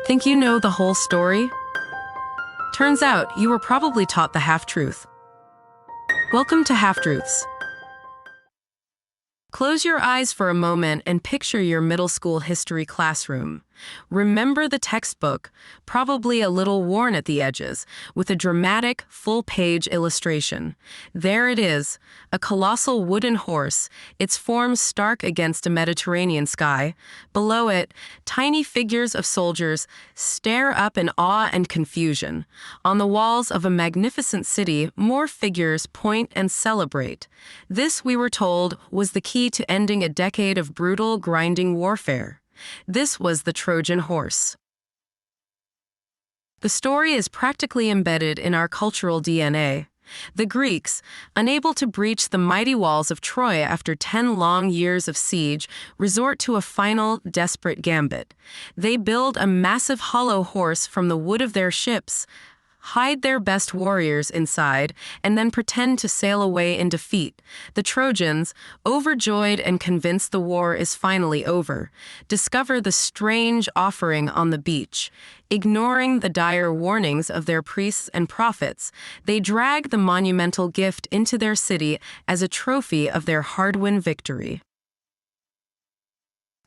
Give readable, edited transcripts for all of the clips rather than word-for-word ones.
Think you know the whole story? Turns out you were probably taught the half-truth. Welcome to Half-Truths. Close your eyes for a moment and picture your middle school history classroom. Remember the textbook, probably a little worn at the edges, with a dramatic, full-page illustration. There it is, a colossal wooden horse, its form stark against a Mediterranean sky. Below it, tiny figures of soldiers stare up in awe and confusion. On the walls of a magnificent city, more figures point and celebrate. This, we were told, was the key to ending a decade of brutal, grinding warfare. This was the Trojan horse. The story is practically embedded in our cultural DNA. The Greeks, unable to breach the mighty walls of Troy after 10 long years of siege, resort to a final, desperate gambit. They build a massive hollow horse from the wood of their ships, hide their best warriors inside, and then pretend to sail away in defeat. The Trojans, overjoyed and convinced the war is finally over, discover the strange offering on the beach. Ignoring the dire warnings of their priests and prophets, they drag the monumental gift into their city as a trophy of their hard-won victory.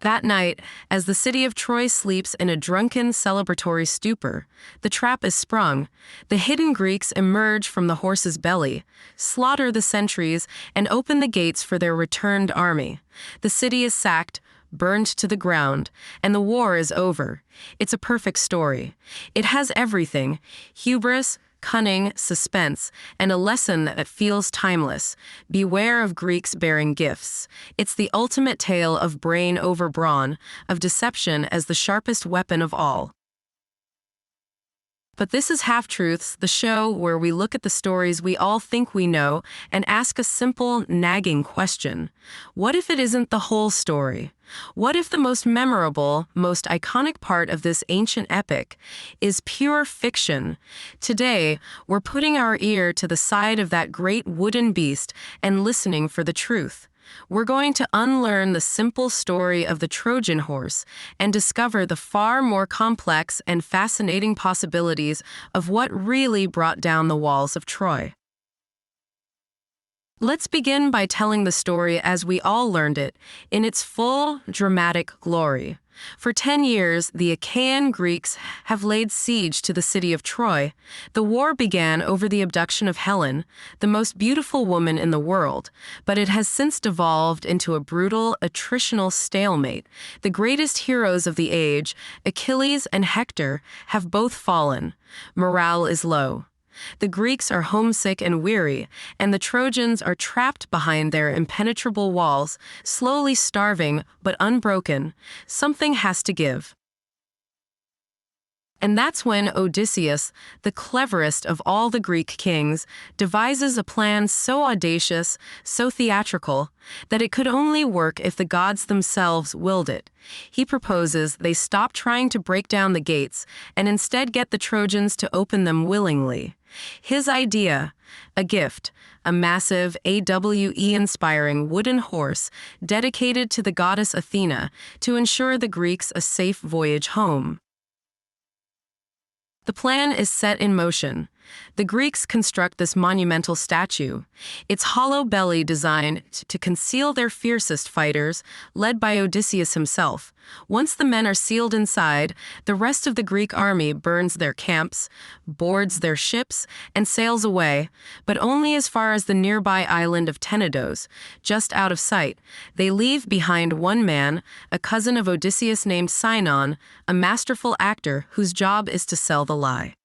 That night, as the city of Troy sleeps in a drunken celebratory stupor, the trap is sprung. The hidden Greeks emerge from the horse's belly, slaughter the sentries, and open the gates for their returned army. The city is sacked, burned to the ground, and the war is over. It's a perfect story. It has everything: hubris, cunning, suspense, and a lesson that feels timeless. Beware of Greeks bearing gifts. It's the ultimate tale of brain over brawn, of deception as the sharpest weapon of all. But this is Half-Truths, the show where we look at the stories we all think we know and ask a simple, nagging question. What if it isn't the whole story? What if the most memorable, most iconic part of this ancient epic is pure fiction? Today, we're putting our ear to the side of that great wooden beast and listening for the truth. We're going to unlearn the simple story of the Trojan horse and discover the far more complex and fascinating possibilities of what really brought down the walls of Troy. Let's begin by telling the story as we all learned it, in its full, dramatic glory. For 10 years, the Achaean Greeks have laid siege to the city of Troy. The war began over the abduction of Helen, the most beautiful woman in the world, but it has since devolved into a brutal, attritional stalemate. The greatest heroes of the age, Achilles and Hector, have both fallen. Morale is low. The Greeks are homesick and weary, and the Trojans are trapped behind their impenetrable walls, slowly starving but unbroken. Something has to give. And that's when Odysseus, the cleverest of all the Greek kings, devises a plan so audacious, so theatrical, that it could only work if the gods themselves willed it. He proposes they stop trying to break down the gates and instead get the Trojans to open them willingly. His idea, a gift, a massive AWE-inspiring wooden horse dedicated to the goddess Athena to ensure the Greeks a safe voyage home. The plan is set in motion. The Greeks construct this monumental statue, its hollow belly designed to conceal their fiercest fighters, led by Odysseus himself. Once the men are sealed inside, the rest of the Greek army burns their camps, boards their ships, and sails away, but only as far as the nearby island of Tenedos, just out of sight. They leave behind one man, a cousin of Odysseus named Sinon, a masterful actor whose job is to sell the lie.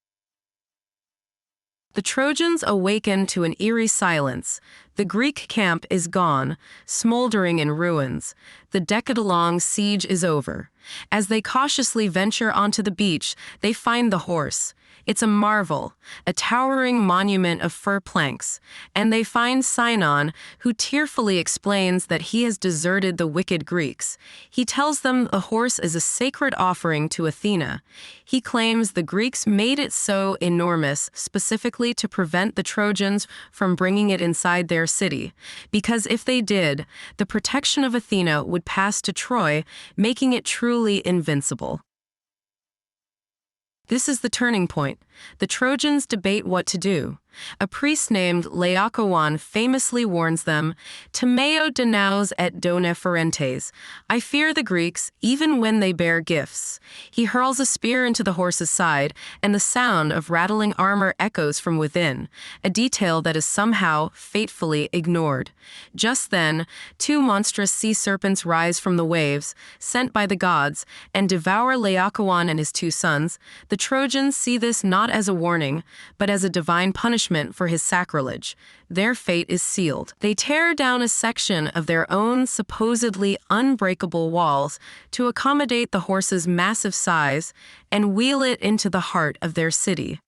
The Trojans awaken to an eerie silence. The Greek camp is gone, smoldering in ruins. The decade-long siege is over. As they cautiously venture onto the beach, they find the horse. It's a marvel, a towering monument of fir planks, and they find Sinon, who tearfully explains that he has deserted the wicked Greeks. He tells them the horse is a sacred offering to Athena. He claims the Greeks made it so enormous specifically to prevent the Trojans from bringing it inside their city, because if they did, the protection of Athena would pass to Troy, making it truly invincible. This is the turning point. The Trojans debate what to do. A priest named Laocoon famously warns them, Timeo denaus et dona ferentes. I fear the Greeks, even when they bear gifts. He hurls a spear into the horse's side, and the sound of rattling armor echoes from within, a detail that is somehow fatefully ignored. Just then, two monstrous sea serpents rise from the waves, sent by the gods, and devour Laocoon and his two sons. The Trojans see this not as a warning, but as a divine punishment for his sacrilege. Their fate is sealed. They tear down a section of their own supposedly unbreakable walls to accommodate the horse's massive size and wheel it into the heart of their city.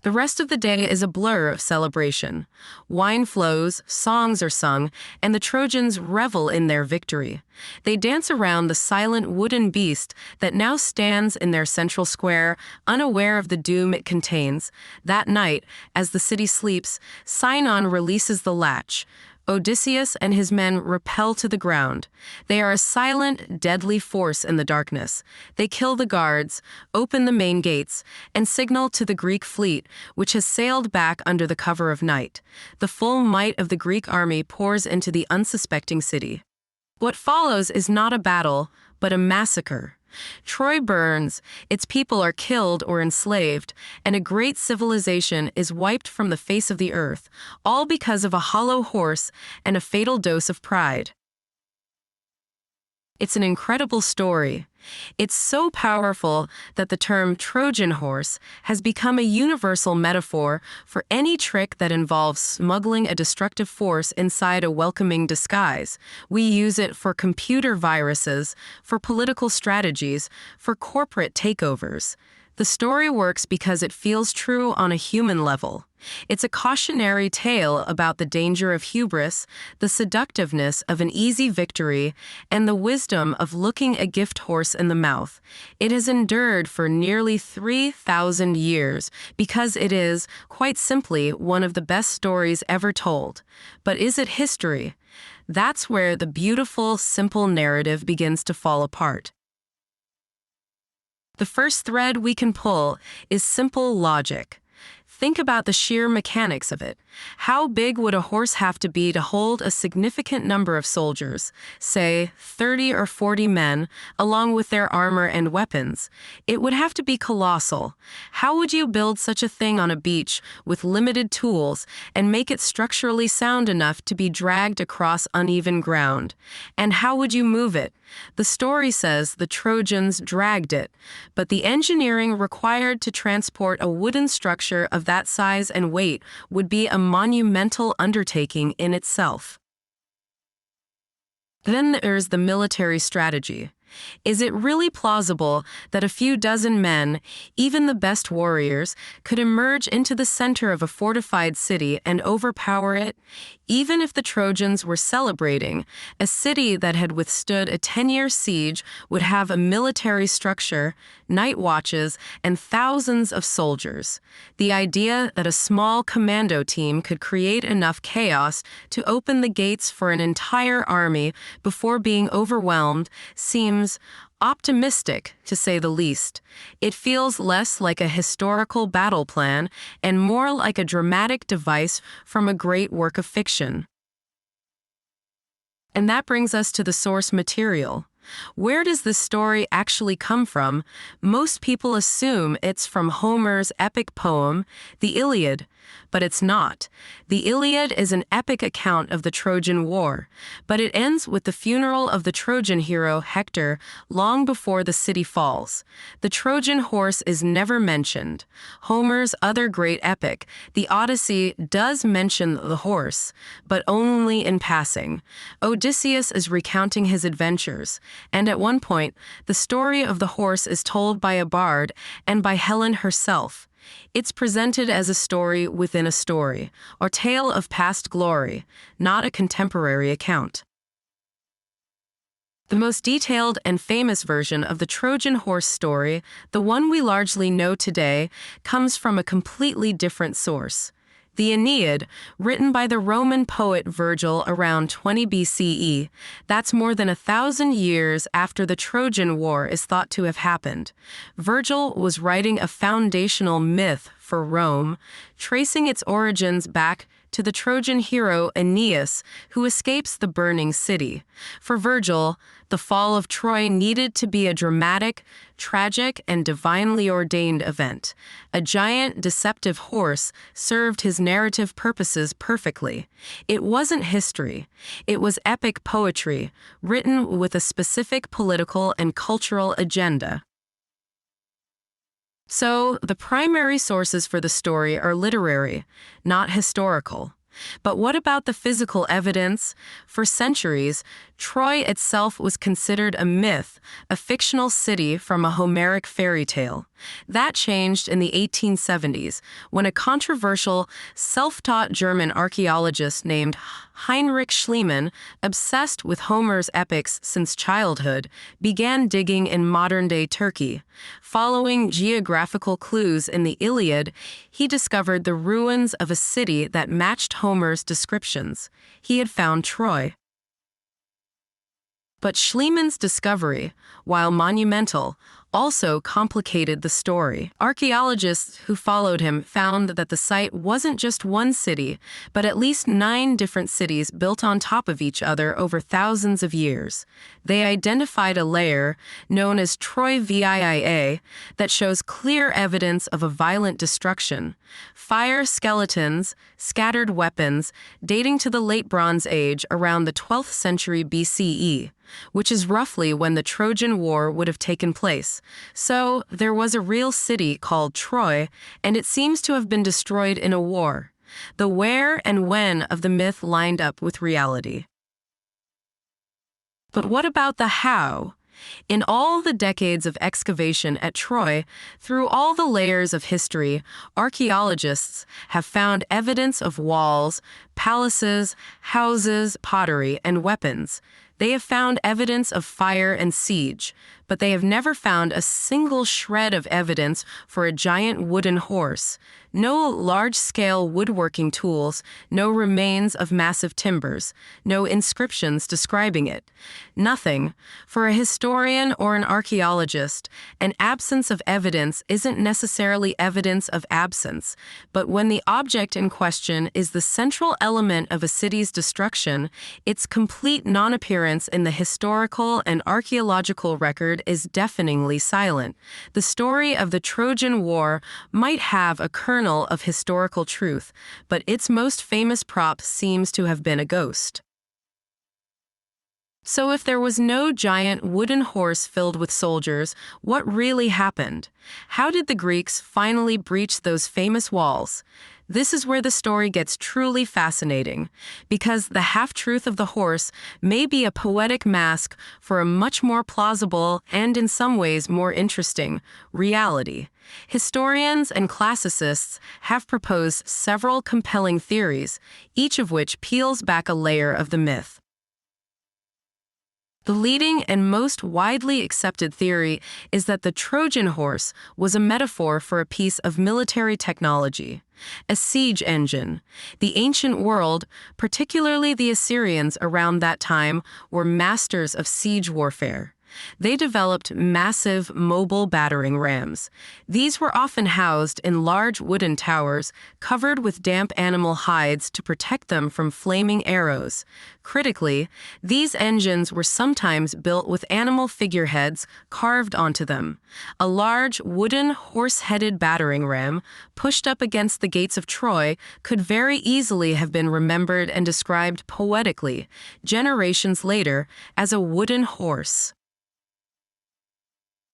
The rest of the day is a blur of celebration. Wine flows, songs are sung, and the Trojans revel in their victory. They dance around the silent wooden beast that now stands in their central square, unaware of the doom it contains. That night, as the city sleeps, Sinon releases the latch. Odysseus and his men rappel to the ground. They are a silent, deadly force in the darkness. They kill the guards, open the main gates, and signal to the Greek fleet, which has sailed back under the cover of night. The full might of the Greek army pours into the unsuspecting city. What follows is not a battle, but a massacre. Troy burns, its people are killed or enslaved, and a great civilization is wiped from the face of the earth, all because of a hollow horse and a fatal dose of pride. It's an incredible story. It's so powerful that the term Trojan horse has become a universal metaphor for any trick that involves smuggling a destructive force inside a welcoming disguise. We use it for computer viruses, for political strategies, for corporate takeovers. The story works because it feels true on a human level. It's a cautionary tale about the danger of hubris, the seductiveness of an easy victory, and the wisdom of looking a gift horse in the mouth. It has endured for nearly 3,000 years because it is, quite simply, one of the best stories ever told. But is it history? That's where the beautiful, simple narrative begins to fall apart. The first thread we can pull is simple logic. Think about the sheer mechanics of it. How big would a horse have to be to hold a significant number of soldiers, say 30 or 40 men, along with their armor and weapons? It would have to be colossal. How would you build such a thing on a beach with limited tools and make it structurally sound enough to be dragged across uneven ground? And how would you move it? The story says the Trojans dragged it, but the engineering required to transport a wooden structure of that size and weight would be a monumental undertaking in itself. Then there's the military strategy. Is it really plausible that a few dozen men, even the best warriors, could emerge into the center of a fortified city and overpower it? Even if the Trojans were celebrating, a city that had withstood a 10-year siege would have a military structure, night watches, and thousands of soldiers. The idea that a small commando team could create enough chaos to open the gates for an entire army before being overwhelmed seems optimistic, to say the least. It feels less like a historical battle plan and more like a dramatic device from a great work of fiction. And that brings us to the source material. Where does this story actually come from? Most people assume it's from Homer's epic poem, the Iliad, but it's not. The Iliad is an epic account of the Trojan War, but it ends with the funeral of the Trojan hero Hector long before the city falls. The Trojan horse is never mentioned. Homer's other great epic, the Odyssey, does mention the horse, but only in passing. Odysseus is recounting his adventures, and at one point, the story of the horse is told by a bard and by Helen herself. It's presented as a story within a story, or tale of past glory, not a contemporary account. The most detailed and famous version of the Trojan horse story, the one we largely know today, comes from a completely different source. The Aeneid, written by the Roman poet Virgil around 20 BCE, that's more than 1,000 years after the Trojan War is thought to have happened. Virgil was writing a foundational myth for Rome, tracing its origins back to the Trojan hero Aeneas, who escapes the burning city. For Virgil, the fall of Troy needed to be a dramatic, tragic, and divinely ordained event. A giant, deceptive horse served his narrative purposes perfectly. It wasn't history. It was epic poetry, written with a specific political and cultural agenda. So, the primary sources for the story are literary, not historical. But what about the physical evidence? For centuries, Troy itself was considered a myth, a fictional city from a Homeric fairy tale. That changed in the 1870s, when a controversial, self-taught German archaeologist named Heinrich Schliemann, obsessed with Homer's epics since childhood, began digging in modern-day Turkey. Following geographical clues in the Iliad, he discovered the ruins of a city that matched Homer's descriptions. He had found Troy. But Schliemann's discovery, while monumental, also complicated the story. Archaeologists who followed him found that the site wasn't just one city, but at least 9 different cities built on top of each other over thousands of years. They identified a layer, known as Troy VIIA, that shows clear evidence of a violent destruction. Fire skeletons, scattered weapons, dating to the late Bronze Age around the 12th century BCE, which is roughly when the Trojan War would have taken place. So, there was a real city called Troy, and it seems to have been destroyed in a war. The where and when of the myth lined up with reality. But what about the how? In all the decades of excavation at Troy, through all the layers of history, archaeologists have found evidence of walls, palaces, houses, pottery, and weapons. They have found evidence of fire and siege, but they have never found a single shred of evidence for a giant wooden horse. No large-scale woodworking tools, no remains of massive timbers, no inscriptions describing it. Nothing. For a historian or an archaeologist, an absence of evidence isn't necessarily evidence of absence, but when the object in question is the central element of a city's destruction, its complete non-appearance in the historical and archaeological record is deafeningly silent. The story of the Trojan War might have a kernel of historical truth, but its most famous prop seems to have been a ghost. So if there was no giant wooden horse filled with soldiers, what really happened? How did the Greeks finally breach those famous walls? This is where the story gets truly fascinating, because the half-truth of the horse may be a poetic mask for a much more plausible and in some ways more interesting reality. Historians and classicists have proposed several compelling theories, each of which peels back a layer of the myth. The leading and most widely accepted theory is that the Trojan horse was a metaphor for a piece of military technology, a siege engine. The ancient world, particularly the Assyrians around that time, were masters of siege warfare. They developed massive, mobile battering rams. These were often housed in large wooden towers covered with damp animal hides to protect them from flaming arrows. Critically, these engines were sometimes built with animal figureheads carved onto them. A large, wooden, horse-headed battering ram, pushed up against the gates of Troy, could very easily have been remembered and described poetically, generations later, as a wooden horse.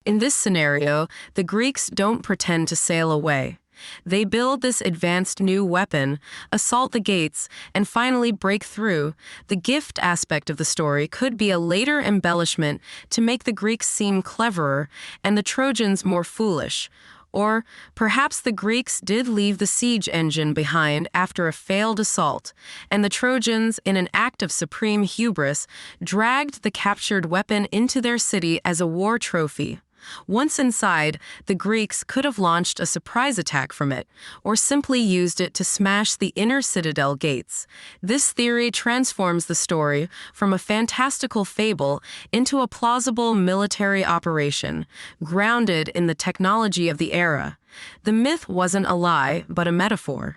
In this scenario, the Greeks don't pretend to sail away. They build this advanced new weapon, assault the gates, and finally break through. The gift aspect of the story could be a later embellishment to make the Greeks seem cleverer and the Trojans more foolish. Or perhaps the Greeks did leave the siege engine behind after a failed assault, and the Trojans, in an act of supreme hubris, dragged the captured weapon into their city as a war trophy. Once inside, the Greeks could have launched a surprise attack from it, or simply used it to smash the inner citadel gates. This theory transforms the story from a fantastical fable into a plausible military operation, grounded in the technology of the era. The myth wasn't a lie, but a metaphor.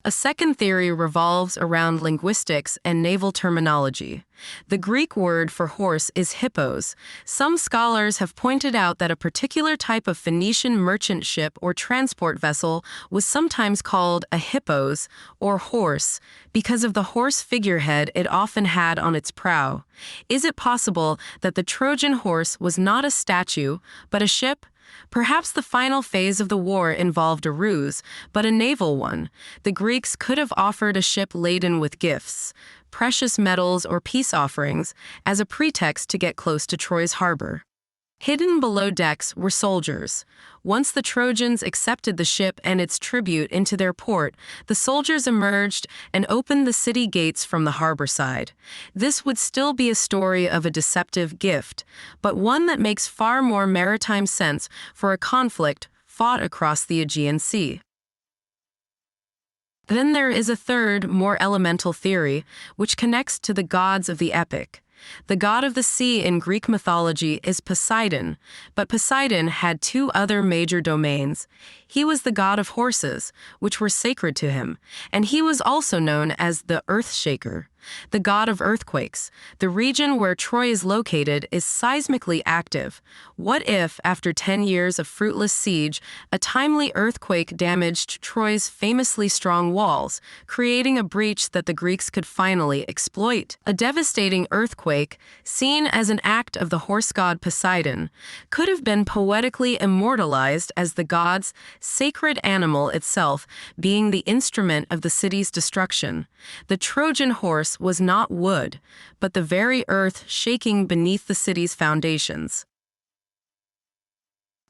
A second theory revolves around linguistics and naval terminology. The Greek word for horse is hippos. Some scholars have pointed out that a particular type of Phoenician merchant ship or transport vessel was sometimes called a hippos, or horse, because of the horse figurehead it often had on its prow. Is it possible that the Trojan horse was not a statue, but a ship? Perhaps the final phase of the war involved a ruse, but a naval one. The Greeks could have offered a ship laden with gifts, precious metals or peace offerings, as a pretext to get close to Troy's harbor. Hidden below decks were soldiers. Once the Trojans accepted the ship and its tribute into their port, the soldiers emerged and opened the city gates from the harbor side. This would still be a story of a deceptive gift, but one that makes far more maritime sense for a conflict fought across the Aegean Sea. Then there is a third, more elemental theory, which connects to the gods of the epic. The god of the sea in Greek mythology is Poseidon, but Poseidon had two other major domains. He was the god of horses, which were sacred to him, and he was also known as the Earth Shaker, the god of earthquakes. The region where Troy is located is seismically active. What if, after 10 years of fruitless siege, a timely earthquake damaged Troy's famously strong walls, creating a breach that the Greeks could finally exploit? A devastating earthquake, seen as an act of the horse god Poseidon, could have been poetically immortalized as the god's sacred animal itself being the instrument of the city's destruction. The Trojan horse was not wood, but the very earth shaking beneath the city's foundations.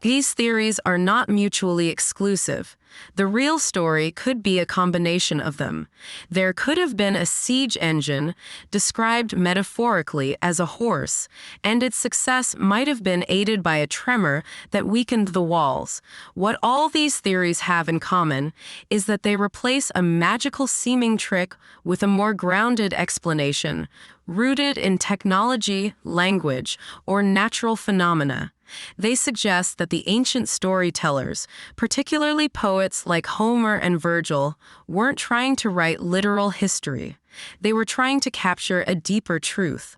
These theories are not mutually exclusive. The real story could be a combination of them. There could have been a siege engine, described metaphorically as a horse, and its success might have been aided by a tremor that weakened the walls. What all these theories have in common is that they replace a magical-seeming trick with a more grounded explanation, rooted in technology, language, or natural phenomena. They suggest that the ancient storytellers, particularly poets like Homer and Virgil, weren't trying to write literal history. They were trying to capture a deeper truth.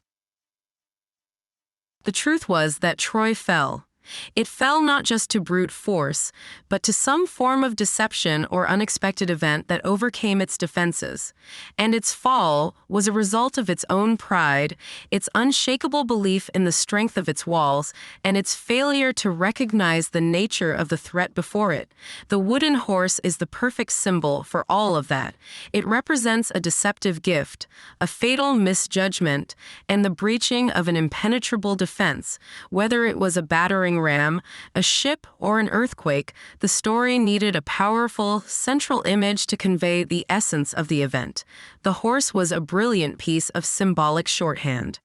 The truth was that Troy fell. It fell not just to brute force, but to some form of deception or unexpected event that overcame its defenses. And its fall was a result of its own pride, its unshakable belief in the strength of its walls, and its failure to recognize the nature of the threat before it. The wooden horse is the perfect symbol for all of that. It represents a deceptive gift, a fatal misjudgment, and the breaching of an impenetrable defense. Whether it was a battering ram, a ship, or an earthquake, the story needed a powerful, central image to convey the essence of the event. The horse was a brilliant piece of symbolic shorthand.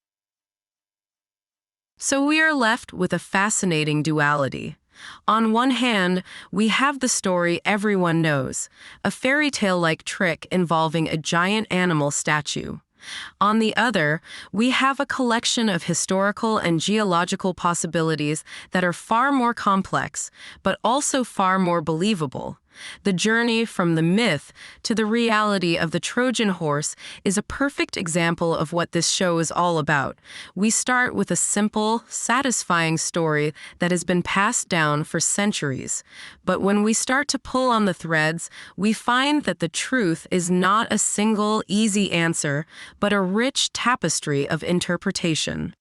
So we are left with a fascinating duality. On one hand, we have the story everyone knows, a fairy tale-like trick involving a giant animal statue. On the other, we have a collection of historical and geological possibilities that are far more complex, but also far more believable. The journey from the myth to the reality of the Trojan horse is a perfect example of what this show is all about. We start with a simple, satisfying story that has been passed down for centuries. But when we start to pull on the threads, we find that the truth is not a single, easy answer, but a rich tapestry of interpretation.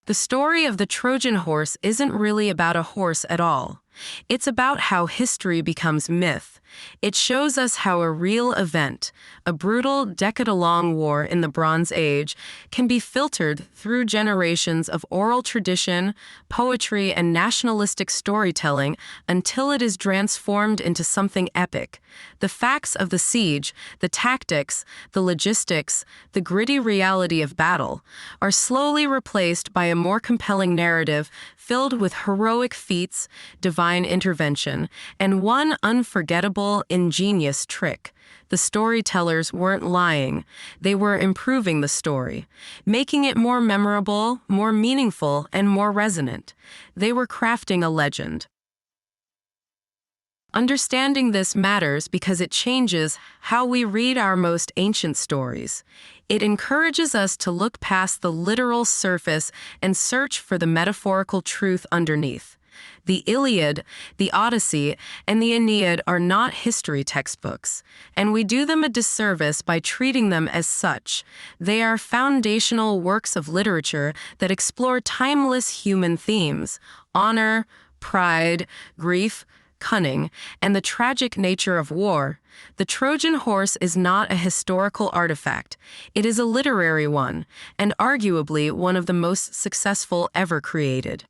The story of the Trojan horse isn't really about a horse at all. It's about how history becomes myth. It shows us how a real event, a brutal decade-long war in the Bronze Age, can be filtered through generations of oral tradition, poetry, and nationalistic storytelling until it is transformed into something epic. The facts of the siege, the tactics, the logistics, the gritty reality of battle, are slowly replaced by a more compelling narrative filled with heroic feats, divine intervention, and one unforgettable, ingenious trick. The storytellers weren't lying. They were improving the story, making it more memorable, more meaningful, and more resonant. They were crafting a legend. Understanding this matters because it changes how we read our most ancient stories. It encourages us to look past the literal surface and search for the metaphorical truth underneath. The Iliad, the Odyssey, and the Aeneid are not history textbooks, and we do them a disservice by treating them as such. They are foundational works of literature that explore timeless human themes: honor, pride, grief, cunning, and the tragic nature of war. The Trojan horse is not a historical artifact. It is a literary one, and arguably one of the most successful ever created.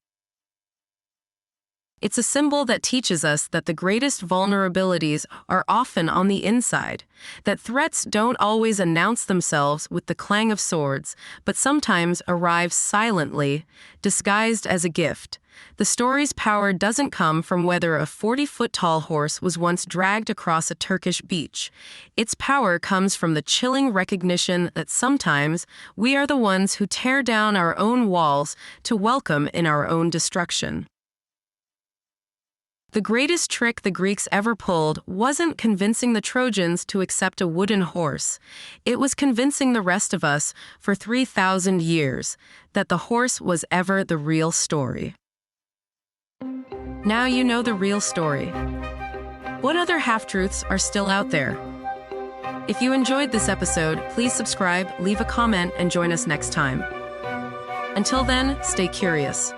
It's a symbol that teaches us that the greatest vulnerabilities are often on the inside, that threats don't always announce themselves with the clang of swords, but sometimes arrive silently, disguised as a gift. The story's power doesn't come from whether a 40-foot-tall horse was once dragged across a Turkish beach. Its power comes from the chilling recognition that sometimes we are the ones who tear down our own walls to welcome in our own destruction. The greatest trick the Greeks ever pulled wasn't convincing the Trojans to accept a wooden horse. It was convincing the rest of us for 3,000 years that the horse was ever the real story. Now you know the real story. What other half-truths are still out there? If you enjoyed this episode, please subscribe, leave a comment, and join us next time. Until then, stay curious.